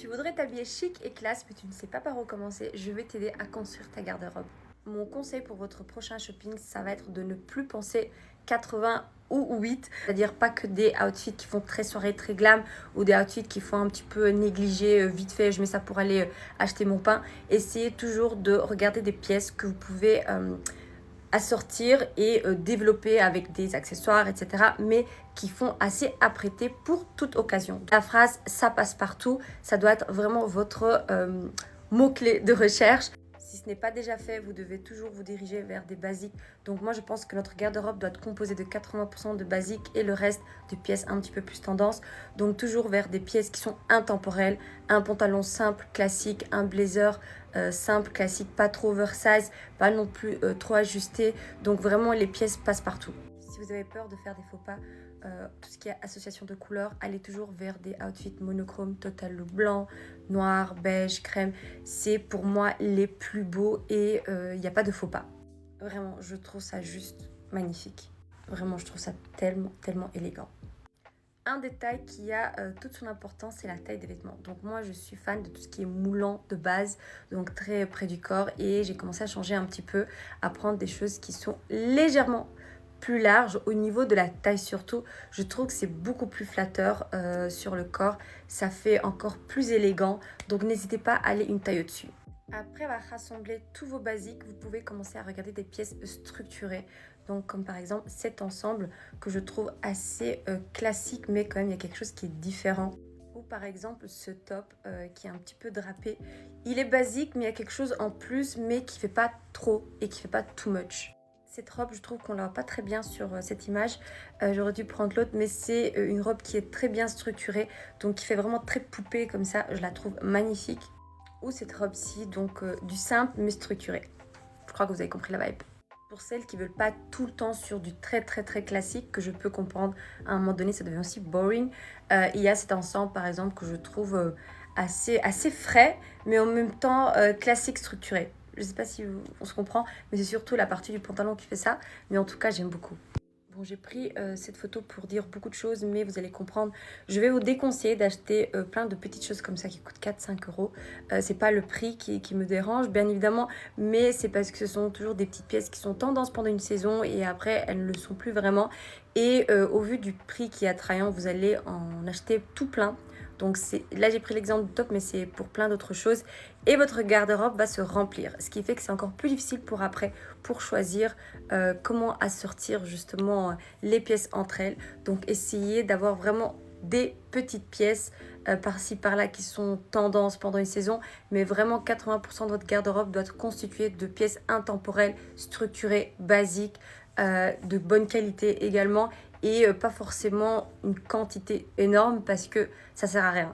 Tu voudrais t'habiller chic et classe, mais tu ne sais pas par où commencer, je vais t'aider à construire ta garde-robe. Mon conseil pour votre prochain shopping, ça va être de ne plus penser 80 ou 8, c'est-à-dire pas que des outfits qui font très soirée, très glam, ou des outfits qui font un petit peu négligé, vite fait, je mets ça pour aller acheter mon pain. Essayez toujours de regarder des pièces que vous pouvez assortir et développer avec des accessoires, etc. Mais qui font assez apprêter pour toute occasion. La phrase « ça passe partout », ça doit être vraiment votre mot-clé de recherche. Si ce n'est pas déjà fait, vous devez toujours vous diriger vers des basiques. Donc moi, je pense que notre garde-robe doit être composée de 80% de basiques et le reste de pièces un petit peu plus tendance. Donc toujours vers des pièces qui sont intemporelles. Un pantalon simple, classique, un blazer simple, classique, pas trop oversize, pas non plus trop ajusté. Donc vraiment, les pièces passent partout. Si vous avez peur de faire des faux pas, tout ce qui est association de couleurs, allez toujours vers des outfits monochromes, total le blanc, noir, beige, crème. C'est pour moi les plus beaux et il n'y a pas de faux pas. Vraiment, je trouve ça juste magnifique. Vraiment, je trouve ça tellement, tellement élégant. Un détail qui a toute son importance, c'est la taille des vêtements. Donc moi, je suis fan de tout ce qui est moulant de base, donc très près du corps. Et j'ai commencé à changer un petit peu, à prendre des choses qui sont légèrement plus larges au niveau de la taille surtout. Je trouve que c'est beaucoup plus flatteur sur le corps. Ça fait encore plus élégant. Donc n'hésitez pas à aller une taille au-dessus. Après avoir rassemblé tous vos basiques, vous pouvez commencer à regarder des pièces structurées. Donc comme par exemple cet ensemble que je trouve assez classique, mais quand même il y a quelque chose qui est différent. Ou par exemple ce top qui est un petit peu drapé. Il est basique, mais il y a quelque chose en plus, mais qui fait pas trop et qui fait pas too much. Cette robe, je trouve qu'on la voit pas très bien sur cette image. J'aurais dû prendre l'autre, mais c'est une robe qui est très bien structurée, donc qui fait vraiment très poupée comme ça. Je la trouve magnifique. Ou cette robe-ci, donc du simple mais structuré. Je crois que vous avez compris la vibe. Pour celles qui veulent pas tout le temps sur du très très très classique, que je peux comprendre, à un moment donné ça devient aussi boring. Il y a cet ensemble par exemple que je trouve assez frais, mais en même temps classique structuré. Je sais pas si on se comprend, mais c'est surtout la partie du pantalon qui fait ça. Mais en tout cas, j'aime beaucoup. Bon, j'ai pris cette photo pour dire beaucoup de choses, mais vous allez comprendre. Je vais vous déconseiller d'acheter plein de petites choses comme ça qui coûtent 4-5 euros. C'est pas le prix qui me dérange, bien évidemment, mais c'est parce que ce sont toujours des petites pièces qui sont tendances pendant une saison et après, elles ne le sont plus vraiment. Et au vu du prix qui est attrayant, vous allez en acheter tout plein. Donc là, j'ai pris l'exemple du top, mais c'est pour plein d'autres choses. Et votre garde-robe va se remplir, ce qui fait que c'est encore plus difficile pour après, pour choisir comment assortir justement les pièces entre elles. Donc essayez d'avoir vraiment des petites pièces par-ci par-là qui sont tendances pendant une saison, mais vraiment 80% de votre garde-robe doit être constituée de pièces intemporelles, structurées, basiques, de bonne qualité également, et pas forcément une quantité énorme parce que ça sert à rien.